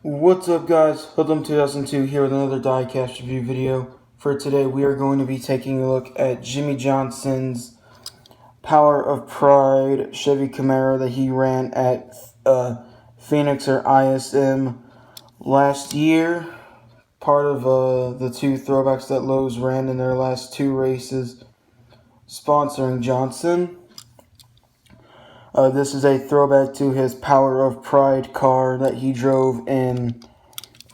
What's up, guys? Hoodlum 2002 here with another Diecast review video. For today, we are going to be taking a look at Jimmie Johnson's Power of Pride Chevy Camaro that he ran at Phoenix or ISM last year. Part of the two throwbacks that Lowe's ran in their last two races, sponsoring Johnson. This is a throwback to his Power of Pride car that he drove in,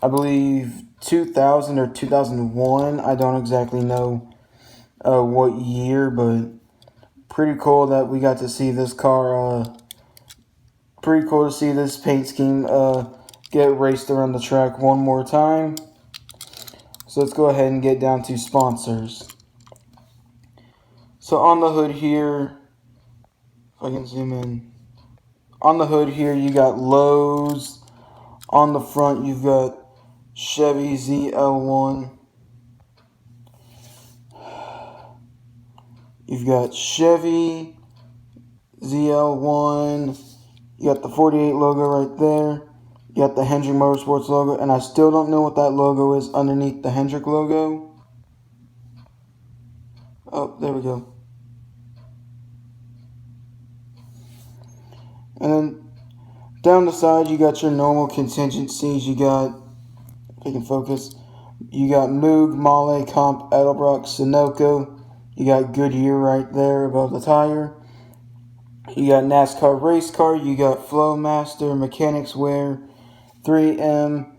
I believe, 2000 or 2001. I don't exactly know what year, but pretty cool that we got to see this car. Pretty cool to see this paint scheme get raced around the track one more time. So let's go ahead and get down to sponsors. So on the hood here, if I can zoom in. On the hood here, you got Lowe's. On the front, you've got Chevy ZL1. You've got Chevy ZL1. You got the 48 logo right there. You got the Hendrick Motorsports logo. And I still don't know what that logo is underneath the Hendrick logo. Oh, there we go. And then down the side, you got your normal contingencies. You got, if you can focus, you got Moog, Mahle, Comp, Edelbrock, Sunoco. You got Goodyear right there above the tire. You got NASCAR race car. You got Flowmaster, Mechanics Wear, 3M,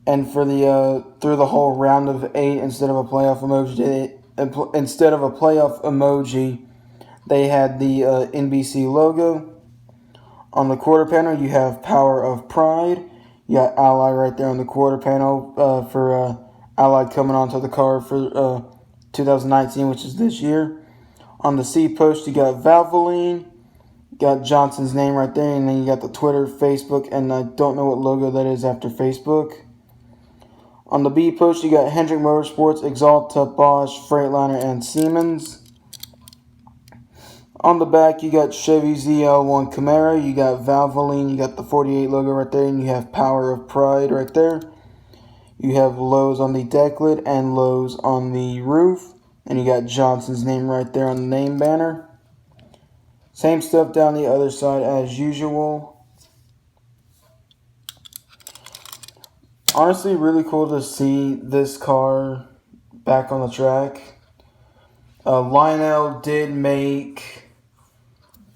and for the through the whole round of 8, instead of a playoff emoji, they had the NBC logo. On the quarter panel, you have Power of Pride. You got Ally right there on the quarter panel for Ally coming onto the car for 2019, which is this year. On the C post, you got Valvoline. You got Johnson's name right there, and then you got the Twitter, Facebook, and I don't know what logo that is after Facebook. On the B post, you got Hendrick Motorsports, Axalta, Bosch, Freightliner, and Siemens. On the back, you got Chevy ZL1 Camaro, you got Valvoline, you got the 48 logo right there, and you have Power of Pride right there. You have Lowe's on the deck lid and Lowe's on the roof, and you got Johnson's name right there on the name banner. Same stuff down the other side as usual. Honestly, really cool to see this car back on the track. Lionel did make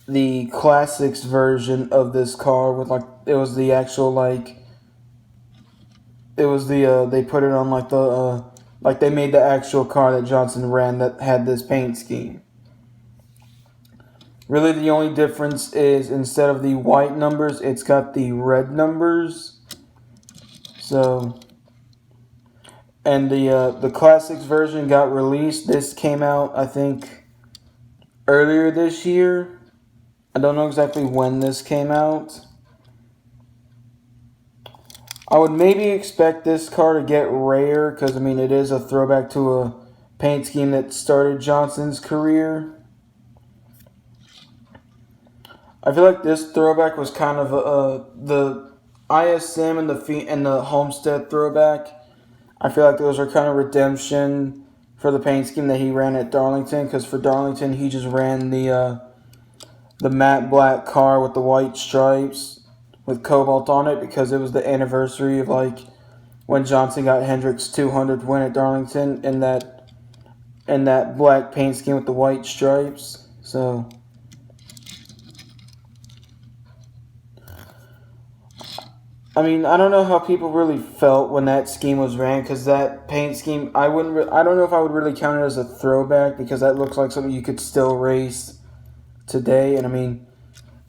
the classics version of this car with they put it on they made the actual car that Johnson ran that had this paint scheme. Really, the only difference is instead of the white numbers, it's got the red numbers. So, and the classics version got released. This came out, I think, earlier this year. I don't know exactly when this came out. I would maybe expect this car to get rare because, I mean, it is a throwback to a paint scheme that started Johnson's career. I feel like this throwback was kind of the ISM and the Homestead throwback. I feel like those are kind of redemption for the paint scheme that he ran at Darlington, because for Darlington he just ran the matte black car with the white stripes with cobalt on it, because it was the anniversary of when Johnson got Hendrick's 200th win at Darlington in that black paint scheme with the white stripes. So I mean, I don't know how people really felt when that scheme was ran, because that paint scheme, I don't know if I would really count it as a throwback, because that looks like something you could still race today. And I mean,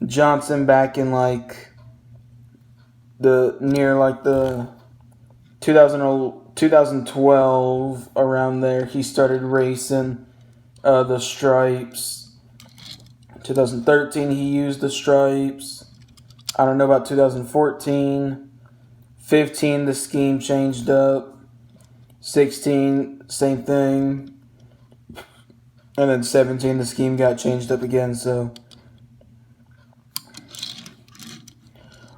Johnson back in the 2012 around there, he started racing the stripes. 2013 he used the stripes. I don't know about 2014. 15 the scheme changed up. 16 same thing. And then 17 the scheme got changed up again. So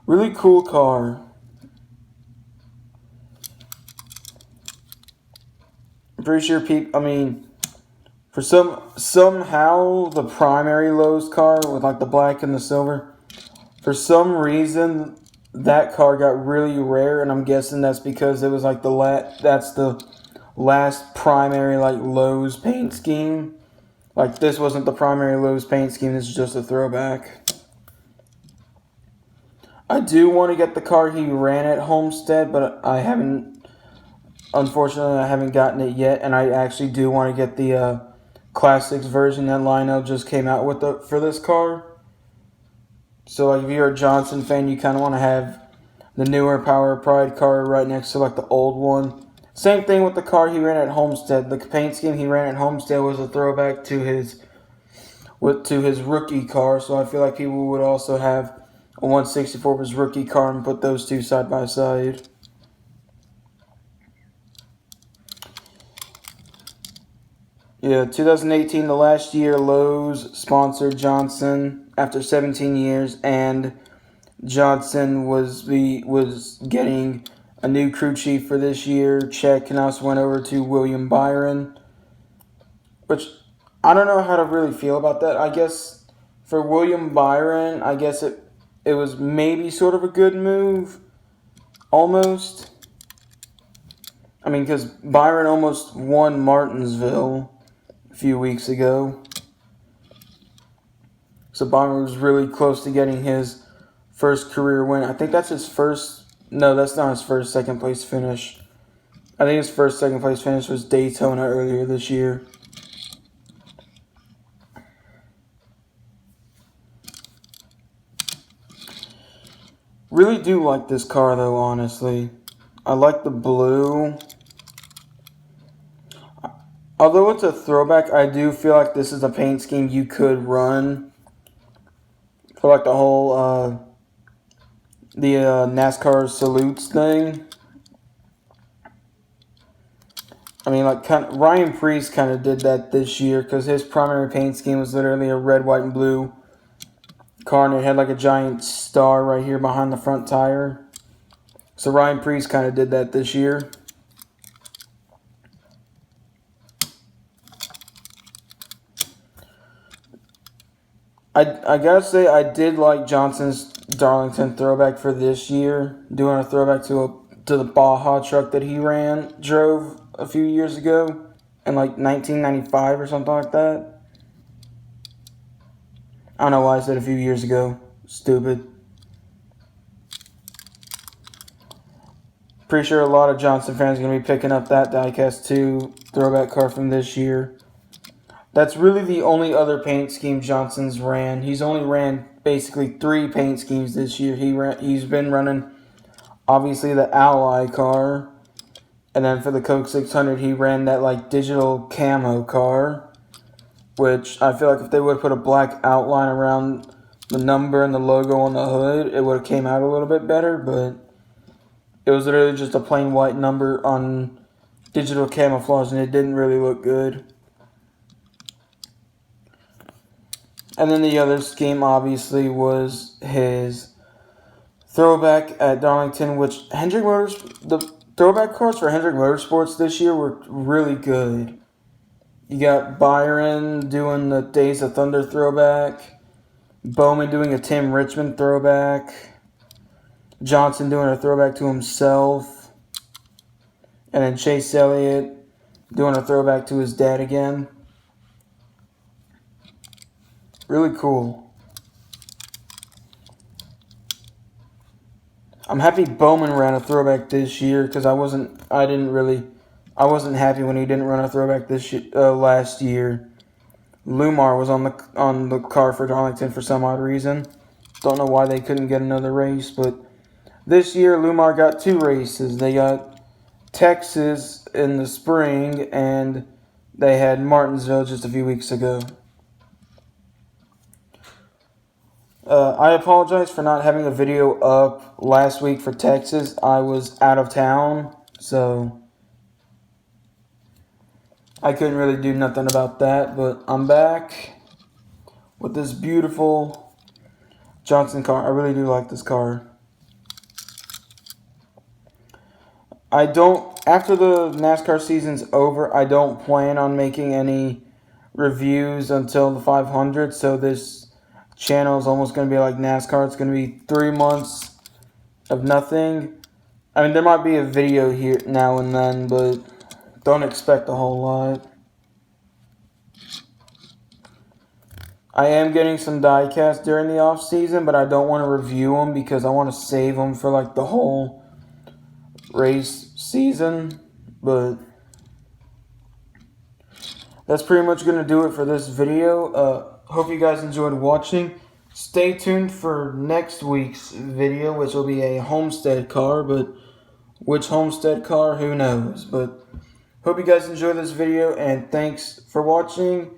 really cool car. I'm pretty sure people, I mean, for somehow the primary Lowe's car with like the black and the silver, for some reason that car got really rare, and I'm guessing that's because it was like that's the last primary like Lowe's paint scheme. Like this wasn't the primary Lowe's paint scheme, this is just a throwback. I do want to get the car he ran at Homestead, but unfortunately I haven't gotten it yet, and I actually do want to get the Classics version that Lionel just came out with for this car. So like if you're a Johnson fan, you kind of want to have the newer Power of Pride car right next to like the old one. Same thing with the car he ran at Homestead. The paint scheme he ran at Homestead was a throwback to his rookie car. So I feel like people would also have a 164 of his rookie car and put those two side by side. Yeah, 2018, the last year Lowe's sponsored Johnson after 17 years, and Johnson was getting a new crew chief for this year. Chad Knaus went over to William Byron, which I don't know how to really feel about that. I guess for William Byron, I guess it was maybe sort of a good move, almost. I mean, because Byron almost won Martinsville a few weeks ago. So Byron was really close to getting his first career win. I think that's his first. No, that's not his first second place finish. I think his first second place finish was Daytona earlier this year. Really do like this car though, honestly. I like the blue. Although it's a throwback, I do feel like this is a paint scheme you could run for like the whole NASCAR salutes thing. I mean, like Ryan Preece kind of did that this year because his primary paint scheme was literally a red, white, and blue car, and it had like a giant star right here behind the front tire. So Ryan Preece kind of did that this year. I gotta say I did like Johnson's Darlington throwback for this year, doing a throwback to the Baja truck that he drove a few years ago in like 1995 or something like that. I don't know why I said a few years ago. Stupid. Pretty sure a lot of Johnson fans are going to be picking up that Diecast 2 throwback car from this year. That's really the only other paint scheme Johnson's ran. He's only ran basically 3 paint schemes this year. He's been running, obviously, the Ally car. And then for the Coke 600, he ran that like digital camo car. Which I feel like if they would have put a black outline around the number and the logo on the hood, it would have came out a little bit better. But it was literally just a plain white number on digital camouflage, and it didn't really look good. And then the other scheme, obviously, was his throwback at Darlington, which the throwback cars for Hendrick Motorsports this year were really good. You got Byron doing the Days of Thunder throwback, Bowman doing a Tim Richmond throwback, Johnson doing a throwback to himself, and then Chase Elliott doing a throwback to his dad again. Really cool. I'm happy Bowman ran a throwback this year because I wasn't happy when he didn't run a throwback last year. Lumar was on the car for Darlington for some odd reason. Don't know why they couldn't get another race, but this year Lumar got 2 races. They got Texas in the spring, and they had Martinsville just a few weeks ago. I apologize for not having a video up last week for Texas. I was out of town, so I couldn't really do nothing about that, but I'm back with this beautiful Johnson car. I really do like this car. I don't after the NASCAR season's over, I don't plan on making any reviews until the 500. So this channel is almost going to be like NASCAR. It's going to be 3 months of nothing. I mean, there might be a video here now and then, but don't expect a whole lot. I am getting some diecast during the off season, but I don't want to review them because I want to save them for like the whole race season. But that's pretty much going to do it for this video. Hope you guys enjoyed watching. Stay tuned for next week's video, which will be a Homestead car, but which Homestead car, who knows. But hope you guys enjoy this video, and thanks for watching.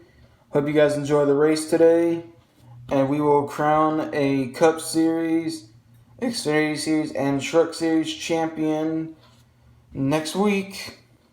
Hope you guys enjoy the race today, and we will crown a Cup Series, Xfinity Series, and Truck Series champion next week.